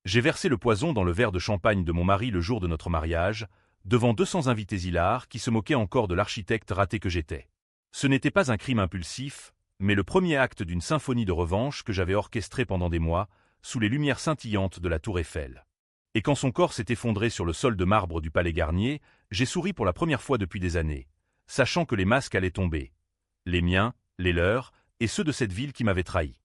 J'ai versé le poison dans le verre de champagne de mon mari le jour de notre mariage, devant 200 invités hilars qui se moquaient encore de l'architecte raté que j'étais. Ce n'était pas un crime impulsif, mais le premier acte d'une symphonie de revanche que j'avais orchestrée pendant des mois, sous les lumières scintillantes de la tour Eiffel. Et quand son corps s'est effondré sur le sol de marbre du Palais Garnier, j'ai souri pour la première fois depuis des années, sachant que les masques allaient tomber. Les miens, les leurs, et ceux de cette ville qui m'avait trahi.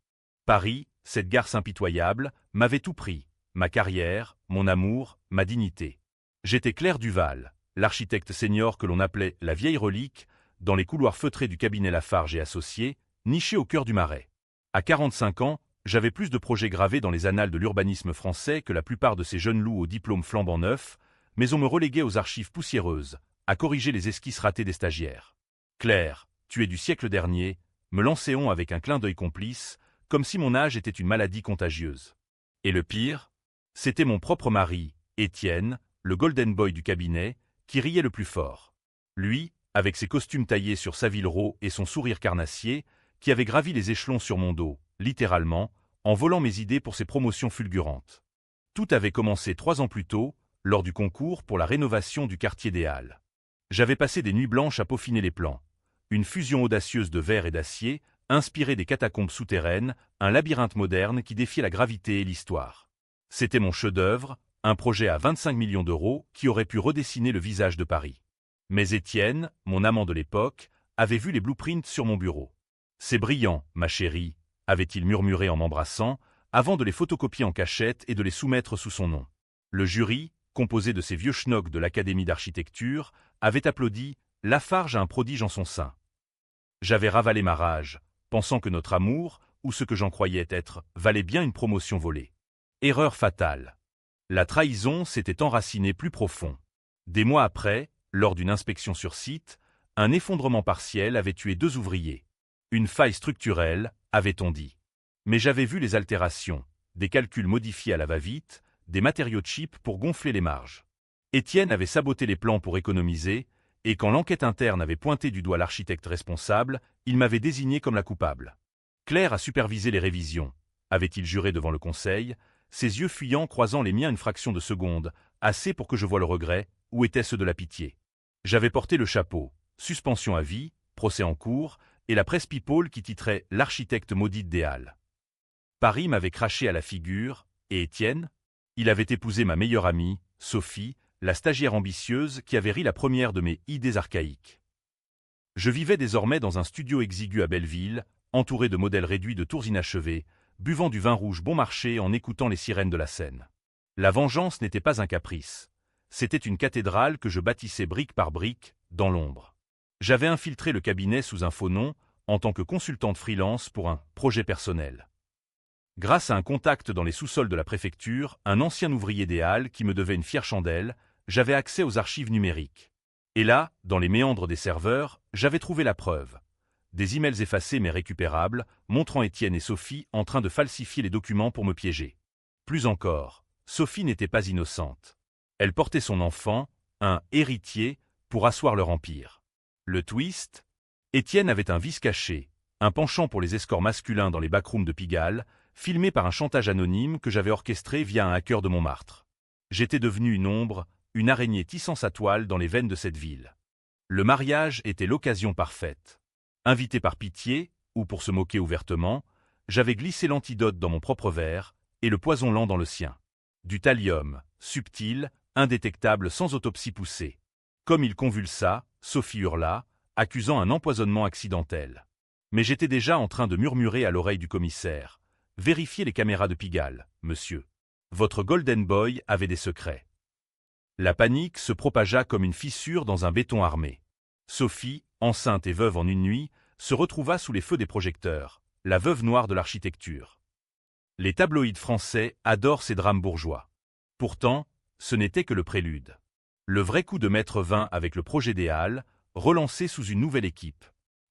Paris, cette garce impitoyable, m'avait tout pris, ma carrière, mon amour, ma dignité. J'étais Claire Duval, l'architecte senior que l'on appelait la vieille relique, dans les couloirs feutrés du cabinet Lafarge et Associés, niché au cœur du Marais. À 45 ans, j'avais plus de projets gravés dans les annales de l'urbanisme français que la plupart de ces jeunes loups au diplôme flambant neuf, mais on me reléguait aux archives poussiéreuses, à corriger les esquisses ratées des stagiaires. Claire, tu es du siècle dernier, me lançait-on avec un clin d'œil complice, comme si mon âge était une maladie contagieuse. Et le pire, c'était mon propre mari, Étienne, le golden boy du cabinet, qui riait le plus fort. Lui, avec ses costumes taillés sur Savile Row et son sourire carnassier, qui avait gravi les échelons sur mon dos, littéralement, en volant mes idées pour ses promotions fulgurantes. Tout avait commencé 3 ans plus tôt, lors du concours pour la rénovation du quartier des Halles. J'avais passé des nuits blanches à peaufiner les plans. Une fusion audacieuse de verre et d'acier, inspirée des catacombes souterraines, un labyrinthe moderne qui défiait la gravité et l'histoire. C'était mon chef-d'œuvre, un projet à 25 millions d'euros qui aurait pu redessiner le visage de Paris. Mais Étienne, mon amant de l'époque, avait vu les blueprints sur mon bureau. « C'est brillant, ma chérie », avait-il murmuré en m'embrassant, avant de les photocopier en cachette et de les soumettre sous son nom. Le jury, composé de ces vieux schnocks de l'Académie d'architecture, avait applaudi « Lafarge a un prodige en son sein ». J'avais ravalé ma rage, pensant que notre amour, ou ce que j'en croyais être, valait bien une promotion volée. Erreur fatale. La trahison s'était enracinée plus profond. Des mois après, lors d'une inspection sur site, un effondrement partiel avait tué 2 ouvriers. Une faille structurelle, avait-on dit. Mais j'avais vu les altérations, des calculs modifiés à la va-vite, des matériaux cheap pour gonfler les marges. Étienne avait saboté les plans pour économiser, et quand l'enquête interne avait pointé du doigt l'architecte responsable, il m'avait désigné comme la coupable. Claire a supervisé les révisions, avait-il juré devant le conseil, ses yeux fuyants croisant les miens une fraction de seconde, assez pour que je voie le regret, ou était-ce de la pitié. J'avais porté le chapeau, suspension à vie, procès en cours, et la presse people qui titrait « L'architecte maudite des Halles ». Paris m'avait craché à la figure, et Étienne? Il avait épousé ma meilleure amie, Sophie, la stagiaire ambitieuse qui avait ri la première de mes idées archaïques. Je vivais désormais dans un studio exigu à Belleville, entouré de modèles réduits de tours inachevées, buvant du vin rouge bon marché en écoutant les sirènes de la Seine. La vengeance n'était pas un caprice. C'était une cathédrale que je bâtissais brique par brique, dans l'ombre. J'avais infiltré le cabinet sous un faux nom, en tant que consultante freelance pour un projet personnel. Grâce à un contact dans les sous-sols de la préfecture, un ancien ouvrier des Halles qui me devait une fière chandelle, j'avais accès aux archives numériques. Et là, dans les méandres des serveurs, j'avais trouvé la preuve. Des emails effacés mais récupérables, montrant Étienne et Sophie en train de falsifier les documents pour me piéger. Plus encore, Sophie n'était pas innocente. Elle portait son enfant, un héritier, pour asseoir leur empire. Le twist? Étienne avait un vice caché, un penchant pour les escorts masculins dans les backrooms de Pigalle, filmé par un chantage anonyme que j'avais orchestré via un hacker de Montmartre. J'étais devenu une ombre, une araignée tissant sa toile dans les veines de cette ville. Le mariage était l'occasion parfaite. Invité par pitié, ou pour se moquer ouvertement, j'avais glissé l'antidote dans mon propre verre, et le poison lent dans le sien. Du thallium, subtil, indétectable sans autopsie poussée. Comme il convulsa, Sophie hurla, accusant un empoisonnement accidentel. Mais j'étais déjà en train de murmurer à l'oreille du commissaire. « Vérifiez les caméras de Pigalle, monsieur. Votre Golden Boy avait des secrets. » La panique se propagea comme une fissure dans un béton armé. Sophie, enceinte et veuve en une nuit, se retrouva sous les feux des projecteurs, la veuve noire de l'architecture. Les tabloïds français adorent ces drames bourgeois. Pourtant, ce n'était que le prélude. Le vrai coup de maître vint avec le projet des Halles, relancé sous une nouvelle équipe.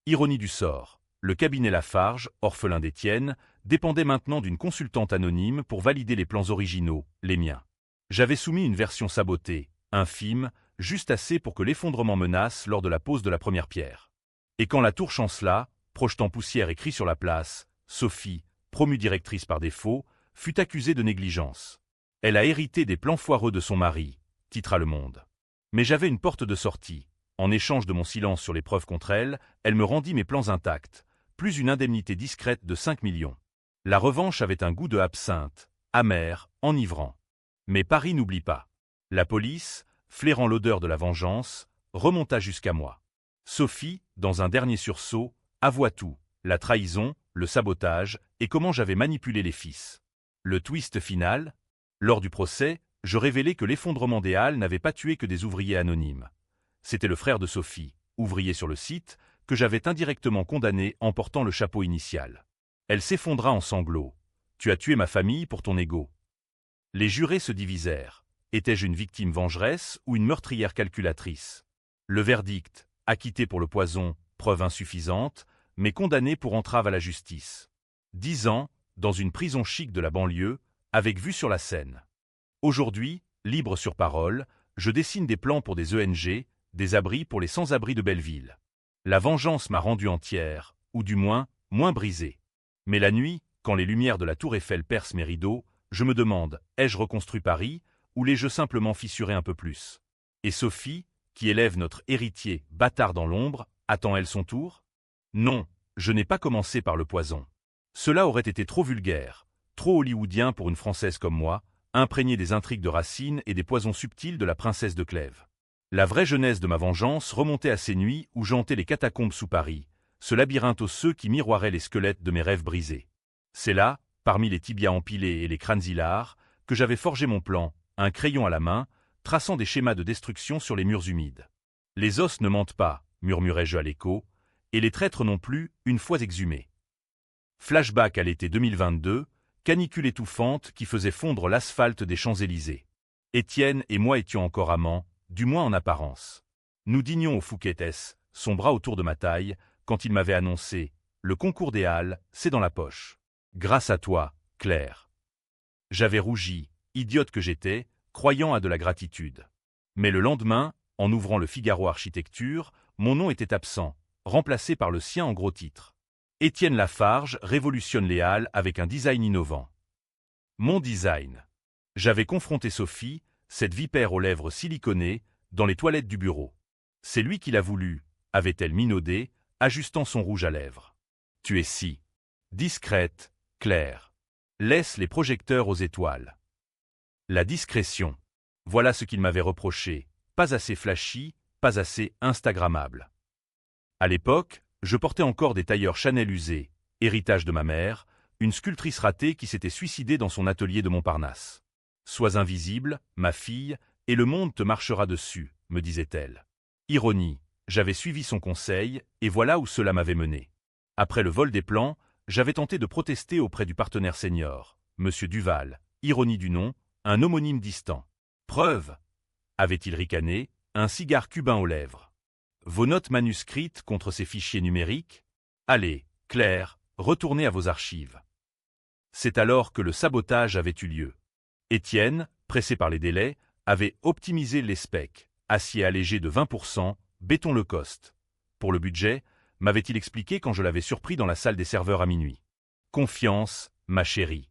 Ironie du sort, le cabinet Lafarge, orphelin d'Étienne, dépendait maintenant d'une consultante anonyme pour valider les plans originaux, les miens. J'avais soumis une version sabotée, infime, juste assez pour que l'effondrement menace lors de la pose de la première pierre. Et quand la tour chancela, projetant poussière et cris sur la place, Sophie, promue directrice par défaut, fut accusée de négligence. Elle a hérité des plans foireux de son mari, titra Le Monde. Mais j'avais une porte de sortie. En échange de mon silence sur les preuves contre elle, elle me rendit mes plans intacts, plus une indemnité discrète de 5 millions. La revanche avait un goût de absinthe, amer, enivrant. Mais Paris n'oublie pas. La police, flairant l'odeur de la vengeance, remonta jusqu'à moi. Sophie, dans un dernier sursaut, avoua tout, la trahison, le sabotage, et comment j'avais manipulé les fils. Le twist final, lors du procès, je révélai que l'effondrement des Halles n'avait pas tué que des ouvriers anonymes. C'était le frère de Sophie, ouvrier sur le site, que j'avais indirectement condamné en portant le chapeau initial. Elle s'effondra en sanglots. « Tu as tué ma famille pour ton ego. » Les jurés se divisèrent. Étais-je une victime vengeresse ou une meurtrière calculatrice? Le verdict, acquitté pour le poison, preuve insuffisante, mais condamné pour entrave à la justice. 10 ans, dans une prison chic de la banlieue, avec vue sur la Seine. Aujourd'hui, libre sur parole, je dessine des plans pour des ONG, des abris pour les sans-abri de Belleville. La vengeance m'a rendu entière, ou du moins, moins brisée. Mais la nuit, quand les lumières de la tour Eiffel percent mes rideaux, je me demande, ai-je reconstruit Paris, ou l'ai-je simplement fissuré un peu plus? Et Sophie, qui élève notre héritier, bâtard dans l'ombre, attend-elle son tour? Non, je n'ai pas commencé par le poison. Cela aurait été trop vulgaire, trop hollywoodien pour une Française comme moi, imprégnée des intrigues de Racine et des poisons subtils de la princesse de Clèves. La vraie genèse de ma vengeance remontait à ces nuits où j'hantais les catacombes sous Paris, ce labyrinthe osseux qui miroirait les squelettes de mes rêves brisés. C'est là, parmi les tibias empilés et les crânes hilars, que j'avais forgé mon plan, un crayon à la main, traçant des schémas de destruction sur les murs humides. Les os ne mentent pas, murmurai-je à l'écho, et les traîtres non plus, une fois exhumés. Flashback à l'été 2022, canicule étouffante qui faisait fondre l'asphalte des Champs-Élysées. Étienne et moi étions encore amants, du moins en apparence. Nous dînions au Fouquet's, son bras autour de ma taille, quand il m'avait annoncé « Le concours des Halles, c'est dans la poche. Grâce à toi, Claire. » J'avais rougi, idiote que j'étais, croyant à de la gratitude. Mais le lendemain, en ouvrant le Figaro Architecture, mon nom était absent, remplacé par le sien en gros titre. Étienne Lafarge révolutionne les Halles avec un design innovant. Mon design. J'avais confronté Sophie, cette vipère aux lèvres siliconées, dans les toilettes du bureau. C'est lui qui l'a voulu, avait-elle minaudé, ajustant son rouge à lèvres. Tu es si discrète, Claire. Laisse les projecteurs aux étoiles. La discrétion. Voilà ce qu'il m'avait reproché, pas assez flashy, pas assez instagrammable. À l'époque, je portais encore des tailleurs Chanel usés, héritage de ma mère, une sculptrice ratée qui s'était suicidée dans son atelier de Montparnasse. Sois invisible, ma fille, et le monde te marchera dessus, me disait-elle. Ironie, j'avais suivi son conseil, et voilà où cela m'avait mené. Après le vol des plans, j'avais tenté de protester auprès du partenaire senior, Monsieur Duval, ironie du nom, un homonyme distant. Preuve, avait-il ricané, un cigare cubain aux lèvres. Vos notes manuscrites contre ces fichiers numériques? Allez, Claire, retournez à vos archives. C'est alors que le sabotage avait eu lieu. Étienne, pressé par les délais, avait optimisé les specs, acier allégé de 20%, béton low cost. Pour le budget, m'avait-il expliqué quand je l'avais surpris dans la salle des serveurs à minuit. Confiance, ma chérie.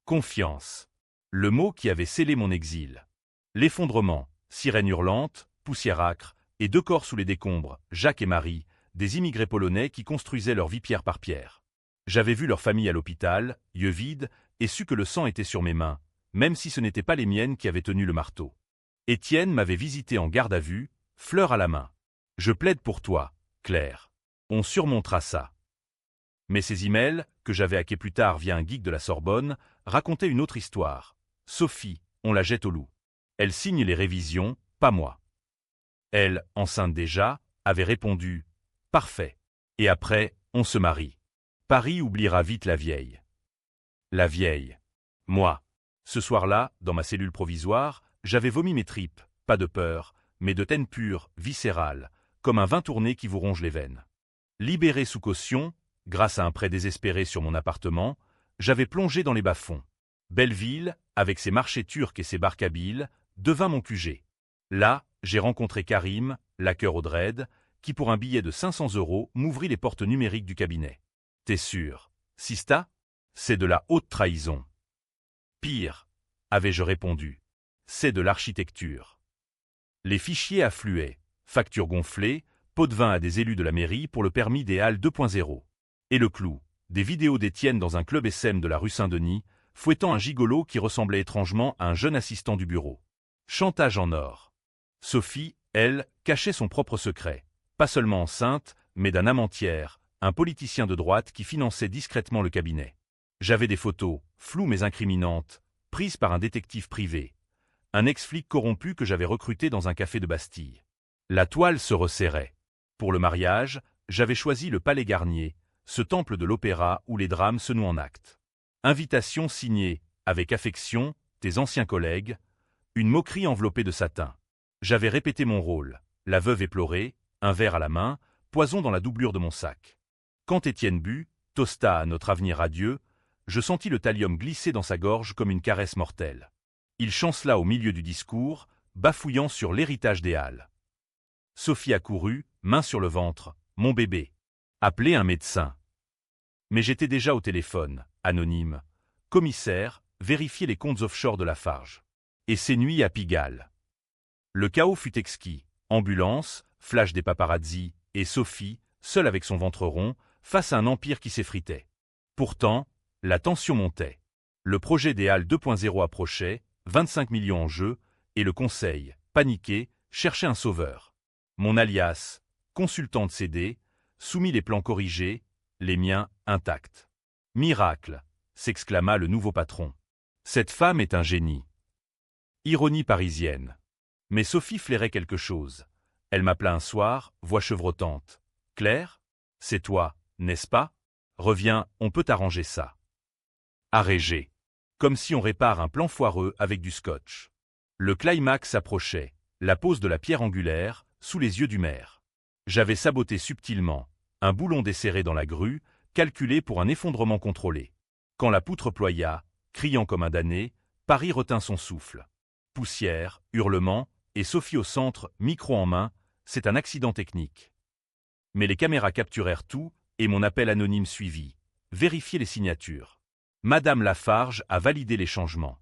Confiance. Le mot qui avait scellé mon exil. L'effondrement, sirène hurlante, poussière âcre, et 2 corps sous les décombres, Jacques et Marie, des immigrés polonais qui construisaient leur vie pierre par pierre. J'avais vu leur famille à l'hôpital, yeux vides, et su que le sang était sur mes mains, même si ce n'étaient pas les miennes qui avaient tenu le marteau. Étienne m'avait visité en garde à vue, fleur à la main. Je plaide pour toi, Claire. On surmontera ça. Mais ces emails, que j'avais hackés plus tard via un geek de la Sorbonne, racontaient une autre histoire. Sophie, on la jette au loup. Elle signe les révisions, pas moi. Elle, enceinte déjà, avait répondu « Parfait. Et après, on se marie. Paris oubliera vite la vieille. » La vieille. Moi. Ce soir-là, dans ma cellule provisoire, j'avais vomi mes tripes, pas de peur, mais de haine pure, viscérale, comme un vin tourné qui vous ronge les veines. Libéré sous caution, grâce à un prêt désespéré sur mon appartement, j'avais plongé dans les bas-fonds. Belleville, avec ses marchés turcs et ses barcabiles, devint mon QG. Là, j'ai rencontré Karim, l'hacker au dread, qui pour un billet de 500 € m'ouvrit les portes numériques du cabinet. T'es sûr, Sista? C'est de la haute trahison. Pire, avais-je répondu. C'est de l'architecture. Les fichiers affluaient, factures gonflées, pots de vin à des élus de la mairie pour le permis des Halles 2.0. Et le clou, des vidéos d'Étienne dans un club SM de la rue Saint-Denis, fouettant un gigolo qui ressemblait étrangement à un jeune assistant du bureau. Chantage en or. Sophie, elle, cachait son propre secret. Pas seulement enceinte, mais d'un amant tiers, un politicien de droite qui finançait discrètement le cabinet. J'avais des photos, floues mais incriminantes, prises par un détective privé. Un ex-flic corrompu que j'avais recruté dans un café de Bastille. La toile se resserrait. Pour le mariage, j'avais choisi le Palais Garnier, ce temple de l'opéra où les drames se nouent en actes. Invitation signée, avec affection, tes anciens collègues, une moquerie enveloppée de satin. J'avais répété mon rôle, la veuve éplorée, un verre à la main, poison dans la doublure de mon sac. Quand Étienne but, toasta à notre avenir radieux, je sentis le thallium glisser dans sa gorge comme une caresse mortelle. Il chancela au milieu du discours, bafouillant sur l'héritage des Halles. Sophie accourut, main sur le ventre, mon bébé. Appelez un médecin. Mais j'étais déjà au téléphone, anonyme. Commissaire, vérifiez les comptes offshore de Lafarge. Et ces nuits à Pigalle. Le chaos fut exquis. Ambulance, flash des paparazzis, et Sophie, seule avec son ventre rond, face à un empire qui s'effritait. Pourtant, la tension montait. Le projet des Halles 2.0 approchait, 25 millions en jeu, et le conseil, paniqué, cherchait un sauveur. Mon alias, consultante CD, soumit les plans corrigés, les miens intacts. Miracle, s'exclama le nouveau patron. Cette femme est un génie. Ironie parisienne. Mais Sophie flairait quelque chose. Elle m'appela un soir, voix chevrotante. Claire, c'est toi, n'est-ce pas? Reviens, on peut arranger ça. Arrégé. Comme si on répare un plan foireux avec du scotch. Le climax approchait, la pose de la pierre angulaire, sous les yeux du maire. J'avais saboté subtilement, un boulon desserré dans la grue, calculé pour un effondrement contrôlé. Quand la poutre ploya, criant comme un damné, Paris retint son souffle. Poussière, hurlements, et Sophie au centre, micro en main, c'est un accident technique. Mais les caméras capturèrent tout, et mon appel anonyme suivit. Vérifiez les signatures. Madame Lafarge a validé les changements.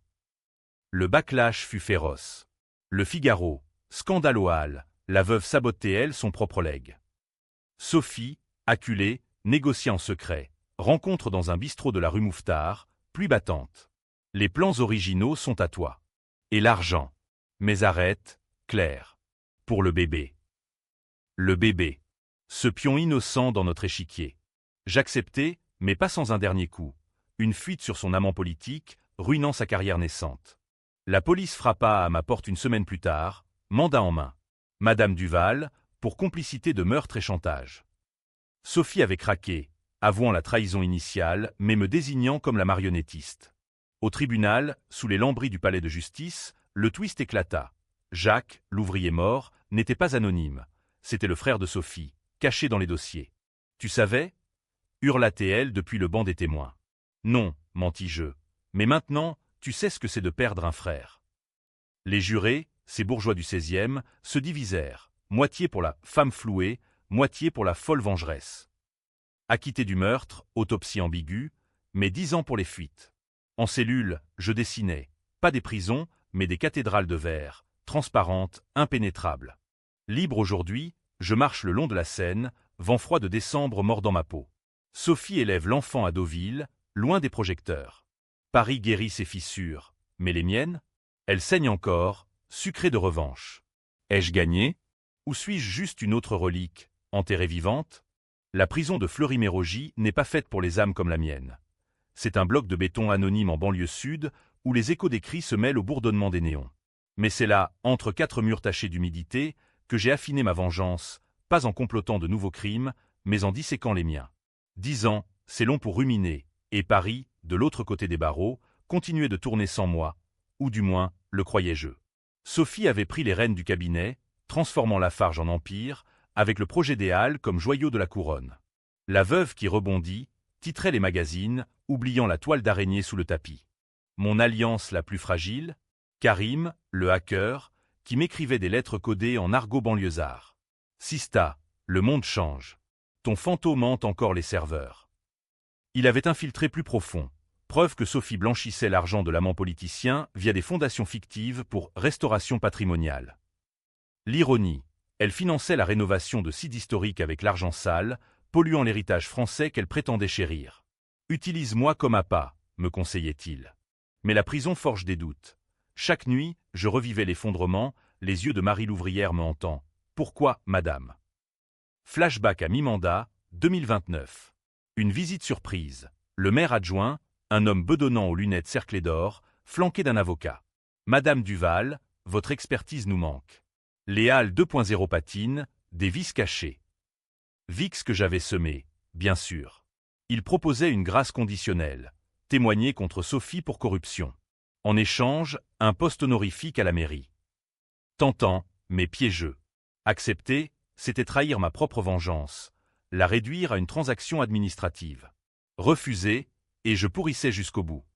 Le backlash fut féroce. Le Figaro, scandale aux Halles, la veuve sabotait elle son propre legs. Sophie, acculée, négociait en secret, rencontre dans un bistrot de la rue Mouffetard, pluie battante. Les plans originaux sont à toi. Et l'argent. Mais arrête, Claire. Pour le bébé. Le bébé. Ce pion innocent dans notre échiquier. J'acceptais, mais pas sans un dernier coup. Une fuite sur son amant politique, ruinant sa carrière naissante. La police frappa à ma porte une semaine plus tard, mandat en main. Madame Duval, pour complicité de meurtre et chantage. Sophie avait craqué, avouant la trahison initiale, mais me désignant comme la marionnettiste. Au tribunal, sous les lambris du palais de justice, le twist éclata. Jacques, l'ouvrier mort, n'était pas anonyme. C'était le frère de Sophie, caché dans les dossiers. Tu savais? Hurla-t-elle depuis le banc des témoins. Non, mentis-je. Mais maintenant, tu sais ce que c'est de perdre un frère. Les jurés, ces bourgeois du 16e, se divisèrent, moitié pour la femme flouée, moitié pour la folle vengeresse. Acquitté du meurtre, autopsie ambiguë, mais 10 ans pour les fuites. En cellule, je dessinais, pas des prisons, mais des cathédrales de verre, transparentes, impénétrables. Libre aujourd'hui, je marche le long de la Seine, vent froid de décembre mordant ma peau. Sophie élève l'enfant à Deauville, loin des projecteurs. Paris guérit ses fissures, mais les miennes? Elles saignent encore, sucrées de revanche. Ai-je gagné? Ou suis-je juste une autre relique, enterrée vivante? La prison de Fleury-Mérogis n'est pas faite pour les âmes comme la mienne. C'est un bloc de béton anonyme en banlieue sud, où les échos des cris se mêlent au bourdonnement des néons. Mais c'est là, entre 4 murs tachés d'humidité, que j'ai affiné ma vengeance, pas en complotant de nouveaux crimes, mais en disséquant les miens. 10 ans, c'est long pour ruminer, et Paris, de l'autre côté des barreaux, continuait de tourner sans moi, ou du moins, le croyais-je. Sophie avait pris les rênes du cabinet, transformant Lafarge en empire, avec le projet des Halles comme joyau de la couronne. La veuve qui rebondit, titrait les magazines, oubliant la toile d'araignée sous le tapis. Mon alliance la plus fragile, Karim, le hacker, qui m'écrivait des lettres codées en argot banlieusard. Sista, le monde change. Ton fantôme hante encore les serveurs. Il avait infiltré plus profond, Preuve que Sophie blanchissait l'argent de l'amant politicien via des fondations fictives pour restauration patrimoniale. L'ironie, elle finançait la rénovation de sites historiques avec l'argent sale, polluant l'héritage français qu'elle prétendait chérir. « Utilise-moi comme appât », me conseillait-il. Mais la prison forge des doutes. Chaque nuit, je revivais l'effondrement, les yeux de Marie l'ouvrière me hantant. « Pourquoi, madame ?» Flashback à mi-mandat, 2029. Une visite surprise. Le maire adjoint, un homme bedonnant aux lunettes cerclées d'or, flanqué d'un avocat. « Madame Duval, votre expertise nous manque. » Les halles 2.0 patinent, des vis cachées. VIX que j'avais semé, bien sûr. Il proposait une grâce conditionnelle, témoigner contre Sophie pour corruption. En échange, un poste honorifique à la mairie. Tentant, mais piégeux. Accepter, c'était trahir ma propre vengeance, la réduire à une transaction administrative. Refuser, et je pourrissais jusqu'au bout.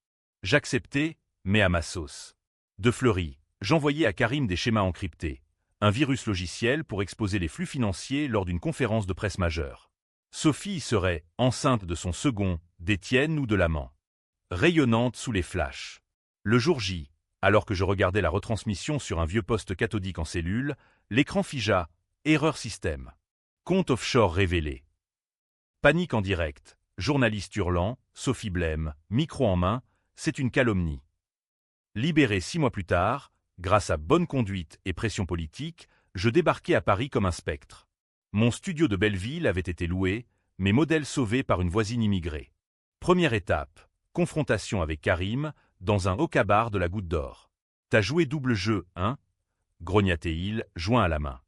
J'acceptais, mais à ma sauce. De Fleury, j'envoyais à Karim des schémas encryptés, un virus logiciel pour exposer les flux financiers lors d'une conférence de presse majeure. Sophie y serait, enceinte de son second, d'Étienne ou de l'amant. Rayonnante sous les flashs. Le jour J, alors que je regardais la retransmission sur un vieux poste cathodique en cellule, l'écran figea, erreur système. Compte offshore révélé. Panique en direct, journaliste hurlant, Sophie blême, micro en main, c'est une calomnie. Libéré 6 mois plus tard, grâce à bonne conduite et pression politique, je débarquais à Paris comme un spectre. Mon studio de Belleville avait été loué, mes modèles sauvés par une voisine immigrée. Première étape, confrontation avec Karim, dans un haut cabaret de la Goutte d'Or. T'as joué double jeu, hein? Grognatait-il, joint à la main.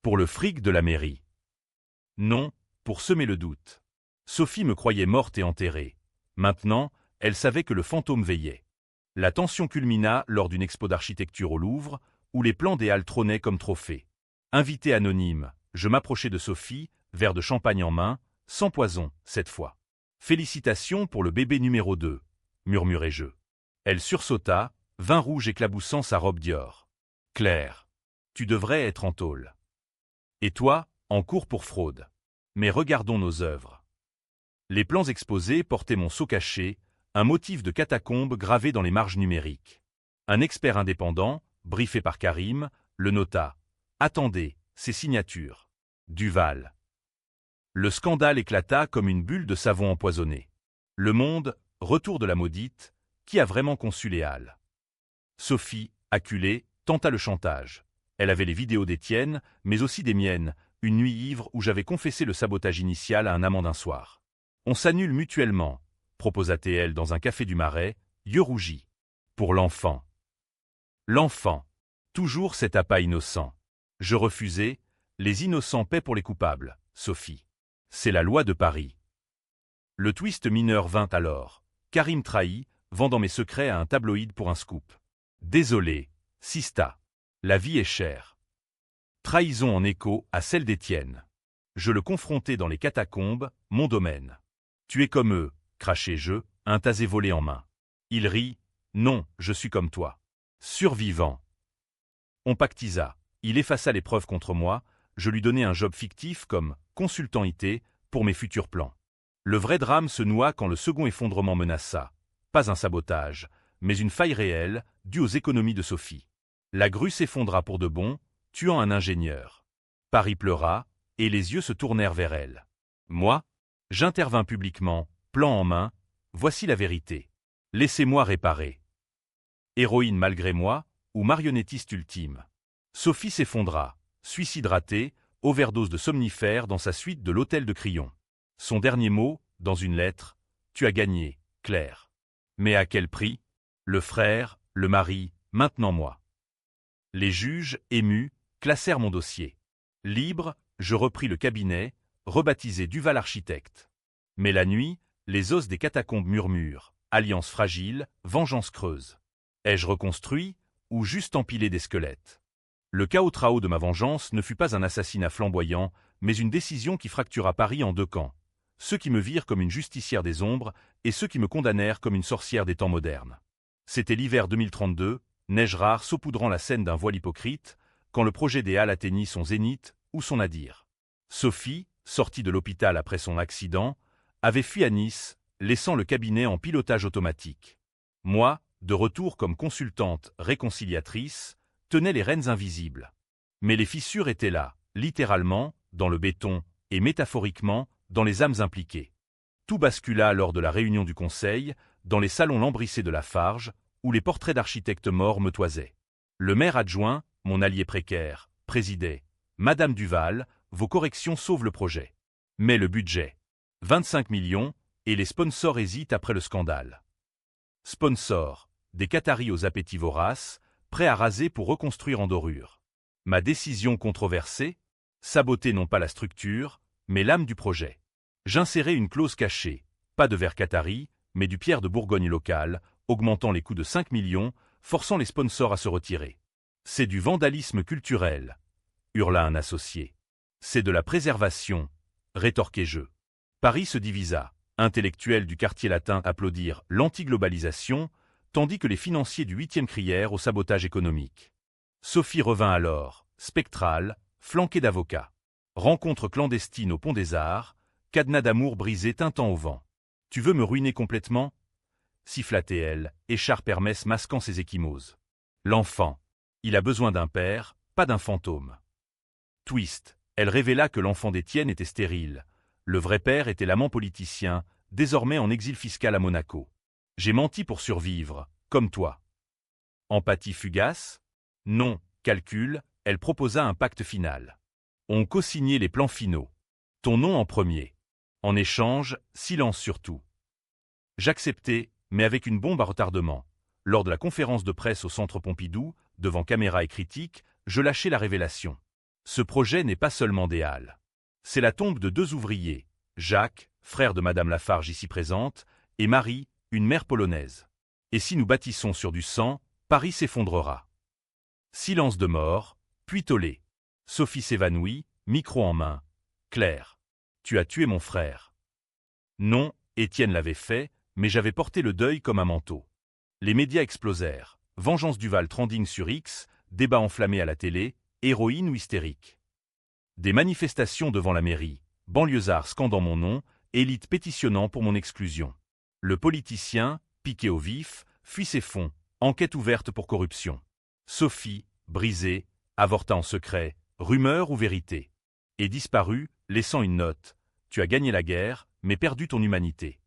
Pour le fric de la mairie. Non, pour semer le doute. Sophie me croyait morte et enterrée. Maintenant, elle savait que le fantôme veillait. La tension culmina lors d'une expo d'architecture au Louvre, où les plans des halles trônaient comme trophées. Invité anonyme, je m'approchai de Sophie, verre de champagne en main, sans poison, cette fois. « Félicitations pour le bébé numéro 2, murmurai-je. Elle sursauta, vin rouge éclaboussant sa robe Dior. « Claire, tu devrais être en tôle. Et toi, en cours pour fraude. Mais regardons nos œuvres. » Les plans exposés portaient mon sceau caché, un motif de catacombe gravé dans les marges numériques. Un expert indépendant, briefé par Karim, le nota. « Attendez, ces signatures. » Duval. Le scandale éclata comme une bulle de savon empoisonné. Le Monde, retour de la maudite, qui a vraiment conçu les halles? Sophie, acculée, tenta le chantage. Elle avait les vidéos d'Étienne, mais aussi des miennes, une nuit ivre où j'avais confessé le sabotage initial à un amant d'un soir. On s'annule mutuellement, proposa-t-elle dans un café du Marais, yeux rougis. Pour l'enfant. L'enfant. Toujours cet appât innocent. Je refusai, les innocents paient pour les coupables, Sophie. C'est la loi de Paris. Le twist mineur vint alors. Karim trahi, vendant mes secrets à un tabloïd pour un scoop. Désolé, Sista. La vie est chère. Trahison en écho à celle d'Étienne. Je le confrontai dans les catacombes, mon domaine. Tu es comme eux, crachai-je, un tasé volé en main. Il rit, non, je suis comme toi. Survivant. On pactisa, il effaça les preuves contre moi, je lui donnai un job fictif comme consultant IT pour mes futurs plans. Le vrai drame se noua quand le second effondrement menaça. Pas un sabotage, mais une faille réelle, due aux économies de Sophie. La grue s'effondra pour de bon, tuant un ingénieur. Paris pleura, et les yeux se tournèrent vers elle. Moi, j'intervins publiquement, plan en main, voici la vérité. Laissez-moi réparer. Héroïne malgré moi, ou marionnettiste ultime. Sophie s'effondra, suicidratée, overdose de somnifères dans sa suite de l'hôtel de Crillon. Son dernier mot, dans une lettre, tu as gagné, Claire. Mais à quel prix? Le frère, le mari, maintenant moi. Les juges, émus, classèrent mon dossier. Libre, je repris le cabinet, rebaptisé Duval Architecte. Mais la nuit, les os des catacombes murmurent, alliance fragile, vengeance creuse. Ai-je reconstruit, ou juste empilé des squelettes? Le chaos trao de ma vengeance ne fut pas un assassinat flamboyant, mais une décision qui fractura Paris en deux camps. Ceux qui me virent comme une justicière des ombres, et ceux qui me condamnèrent comme une sorcière des temps modernes. C'était l'hiver 2032, neige rare saupoudrant la scène d'un voile hypocrite, quand le projet des Halles atteignit son zénith ou son nadir. Sophie, sortie de l'hôpital après son accident, avait fui à Nice, laissant le cabinet en pilotage automatique. Moi, de retour comme consultante réconciliatrice, tenais les rênes invisibles. Mais les fissures étaient là, littéralement, dans le béton, et métaphoriquement, dans les âmes impliquées. Tout bascula lors de la réunion du conseil, dans les salons lambrissés de Lafarge, où les portraits d'architectes morts me toisaient. Le maire adjoint, mon allié précaire, présidait. « Madame Duval, vos corrections sauvent le projet. » Mais le budget. 25 millions, et les sponsors hésitent après le scandale. Sponsors, des Qataris aux appétits voraces, prêts à raser pour reconstruire en dorure. Ma décision controversée? Saboter non pas la structure, mais l'âme du projet. J'insérais une clause cachée, pas de verre Qatari, mais du pierre de Bourgogne local, augmentant les coûts de 5 millions, forçant les sponsors à se retirer. C'est du vandalisme culturel, hurla un associé. C'est de la préservation, rétorquai-je. Paris se divisa. Intellectuels du quartier latin applaudirent l'anti-globalisation, tandis que les financiers du 8e crièrent au sabotage économique. Sophie revint alors, spectrale, flanquée d'avocats. Rencontre clandestine au Pont des Arts, cadenas d'amour brisé tintant au vent. « Tu veux me ruiner complètement » siffla-t-elle, écharpe Hermès masquant ses ecchymoses. L'enfant. Il a besoin d'un père, pas d'un fantôme. Twist. Elle révéla que l'enfant d'Étienne était stérile. Le vrai père était l'amant politicien, désormais en exil fiscal à Monaco. J'ai menti pour survivre, comme toi. Empathie fugace? Non, calcul, elle proposa un pacte final. On co-signait les plans finaux. Ton nom en premier. En échange, silence surtout. J'acceptai, mais avec une bombe à retardement. Lors de la conférence de presse au Centre Pompidou, devant caméra et critique, je lâchai la révélation. Ce projet n'est pas seulement des halles. C'est la tombe de 2 ouvriers, Jacques, frère de Madame Lafarge ici présente, et Marie, une mère polonaise. Et si nous bâtissons sur du sang, Paris s'effondrera. Silence de mort, puis tollé. Sophie s'évanouit, micro en main. Claire. Tu as tué mon frère. Non, Étienne l'avait fait, mais j'avais porté le deuil comme un manteau. Les médias explosèrent. Vengeance Duval trending sur X, débat enflammé à la télé, héroïne ou hystérique. Des manifestations devant la mairie, banlieusards scandant mon nom, élite pétitionnant pour mon exclusion. Le politicien, piqué au vif, fuit ses fonds, enquête ouverte pour corruption. Sophie, brisée, avorta en secret, rumeur ou vérité. Et disparut, laissant une note. Tu as gagné la guerre, mais perdu ton humanité.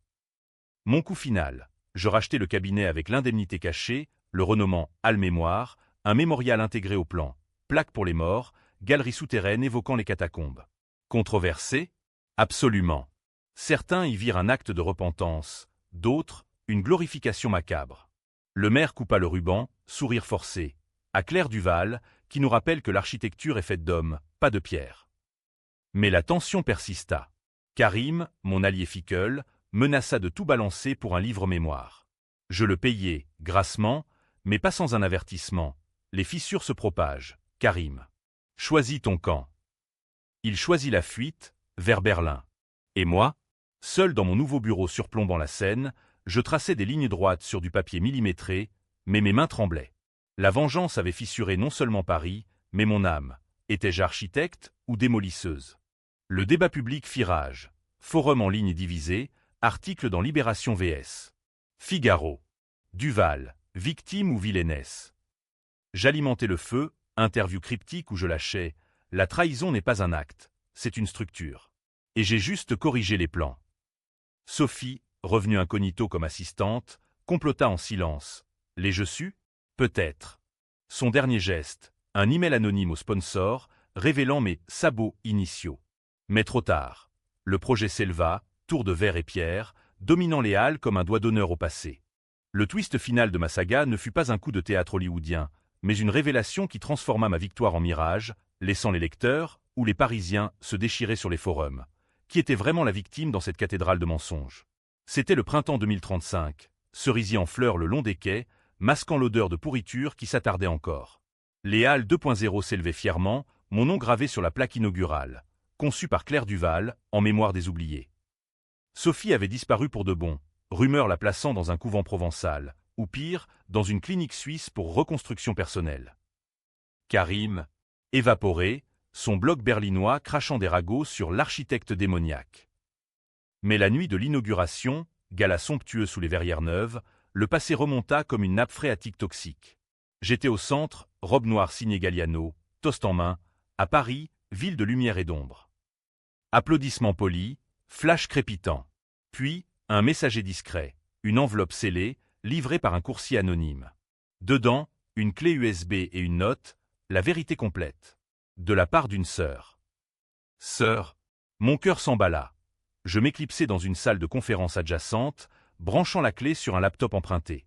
Mon coup final. Je rachetai le cabinet avec l'indemnité cachée, le renommant Halles Mémoire, un mémorial intégré au plan, plaque pour les morts, galerie souterraine évoquant les catacombes. Controversé? Absolument. Certains y virent un acte de repentance, d'autres, une glorification macabre. Le maire coupa le ruban, sourire forcé, à Claire Duval, qui nous rappelle que l'architecture est faite d'hommes, pas de pierre. Mais la tension persista. Karim, mon allié Fickel, menaça de tout balancer pour un livre mémoire. Je le payai, grassement, mais pas sans un avertissement. Les fissures se propagent. Karim. Choisis ton camp. Il choisit la fuite, vers Berlin. Et moi, seul dans mon nouveau bureau surplombant la Seine, je traçais des lignes droites sur du papier millimétré, mais mes mains tremblaient. La vengeance avait fissuré non seulement Paris, mais mon âme. Étais-je architecte ou démolisseuse? Le débat public fit rage. Forum en ligne divisé, article dans Libération vs. Figaro. Duval, victime ou vilainesse? J'alimentais le feu, interview cryptique où je lâchais. La trahison n'est pas un acte, c'est une structure. Et j'ai juste corrigé les plans. Sophie, revenue incognito comme assistante, complota en silence. L'ai-je su? Peut-être. Son dernier geste, un email anonyme au sponsor, révélant mes sabots initiaux. Mais trop tard. Le projet s'éleva, tour de verre et pierre, dominant les halles comme un doigt d'honneur au passé. Le twist final de ma saga ne fut pas un coup de théâtre hollywoodien, mais une révélation qui transforma ma victoire en mirage, laissant les lecteurs, ou les Parisiens, se déchirer sur les forums. Qui était vraiment la victime dans cette cathédrale de mensonges? C'était le printemps 2035, cerisier en fleurs le long des quais, masquant l'odeur de pourriture qui s'attardait encore. Les Halles 2.0 s'élevaient fièrement, mon nom gravé sur la plaque inaugurale, conçue par Claire Duval, en mémoire des oubliés. Sophie avait disparu pour de bon, rumeur la plaçant dans un couvent provençal, ou pire, dans une clinique suisse pour reconstruction personnelle. Karim, évaporé, son bloc berlinois crachant des ragots sur l'architecte démoniaque. Mais la nuit de l'inauguration, gala somptueux sous les verrières neuves, le passé remonta comme une nappe phréatique toxique. J'étais au centre, robe noire signée Galliano, toast en main, à Paris, ville de lumière et d'ombre. Applaudissements polis, flash crépitant. Puis, un messager discret, une enveloppe scellée, livrée par un coursier anonyme. Dedans, une clé USB et une note, la vérité complète. De la part d'une sœur. Sœur. Mon cœur s'emballa. Je m'éclipsai dans une salle de conférence adjacente, branchant la clé sur un laptop emprunté.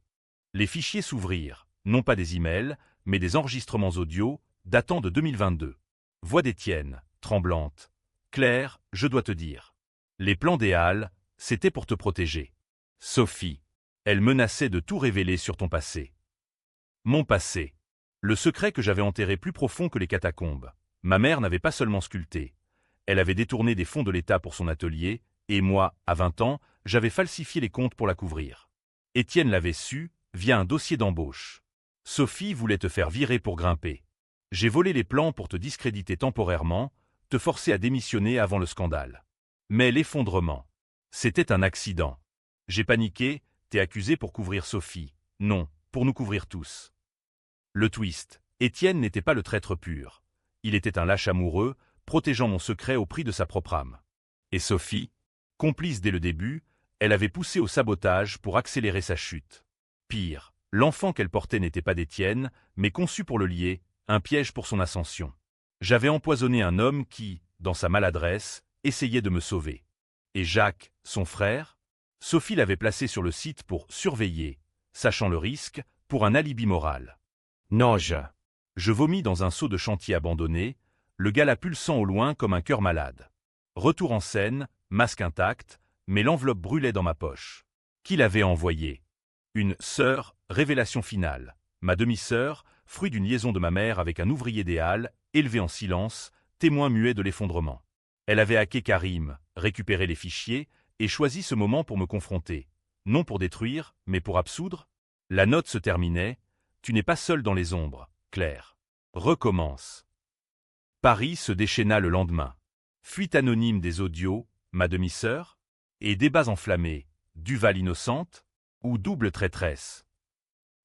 Les fichiers s'ouvrirent, non pas des emails, mais des enregistrements audio, datant de 2022. Voix d'Étienne, tremblante. Claire, je dois te dire. Les plans des Halles, c'était pour te protéger. Sophie. Elle menaçait de tout révéler sur ton passé. Mon passé. Le secret que j'avais enterré plus profond que les catacombes. Ma mère n'avait pas seulement sculpté. Elle avait détourné des fonds de l'État pour son atelier, et moi, à 20 ans, j'avais falsifié les comptes pour la couvrir. Étienne l'avait su, via un dossier d'embauche. Sophie voulait te faire virer pour grimper. J'ai volé les plans pour te discréditer temporairement, te forcer à démissionner avant le scandale. Mais l'effondrement. C'était un accident. J'ai paniqué, t'es accusé pour couvrir Sophie. Non, pour nous couvrir tous. Le twist. Étienne n'était pas le traître pur. Il était un lâche amoureux, protégeant mon secret au prix de sa propre âme. Et Sophie, complice dès le début, elle avait poussé au sabotage pour accélérer sa chute. Pire, l'enfant qu'elle portait n'était pas d'Étienne, mais conçu pour le lier, un piège pour son ascension. J'avais empoisonné un homme qui, dans sa maladresse, essayait de me sauver. Et Jacques, son frère? Sophie l'avait placé sur le site pour surveiller, sachant le risque, pour un alibi moral. Non, je vomis dans un seau de chantier abandonné, le gala pulsant au loin comme un cœur malade. Retour en scène, masque intact, mais l'enveloppe brûlait dans ma poche. Qui l'avait envoyé? Une sœur, révélation finale. Ma demi-sœur, fruit d'une liaison de ma mère avec un ouvrier des Halles, élevé en silence, témoin muet de l'effondrement. Elle avait hacké Karim, récupéré les fichiers, et choisi ce moment pour me confronter. Non pour détruire, mais pour absoudre. La note se terminait. Tu n'es pas seul dans les ombres, Claire. Recommence. Paris se déchaîna le lendemain. Fuite anonyme des audios, ma demi-sœur, et débats enflammés, Duval innocente, ou double traîtresse.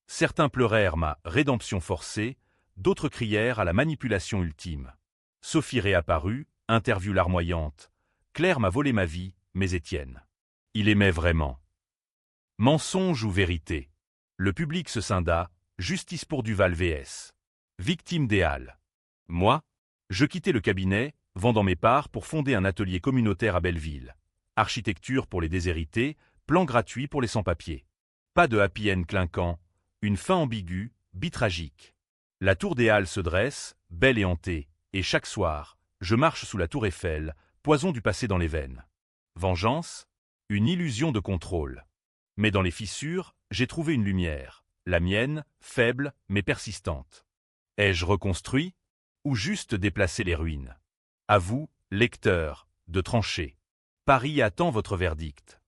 Certains pleurèrent ma rédemption forcée, d'autres crièrent à la manipulation ultime. Sophie réapparut, interview larmoyante. Claire m'a volé ma vie, mais Étienne. Il aimait vraiment. Mensonge ou vérité? Le public se scinda, justice pour Duval vs. Victime des Halles. Moi? Je quittai le cabinet, vendant mes parts pour fonder un atelier communautaire à Belleville. Architecture pour les déshérités, plan gratuit pour les sans-papiers. Pas de happy end clinquant, une fin ambiguë, bitragique. La tour des Halles se dresse, belle et hantée, et chaque soir, je marche sous la tour Eiffel, poison du passé dans les veines. Vengeance? Une illusion de contrôle. Mais dans les fissures, j'ai trouvé une lumière, la mienne, faible mais persistante. Ai-je reconstruit? Ou juste déplacé les ruines? À vous, lecteurs, de trancher. Paris attend votre verdict.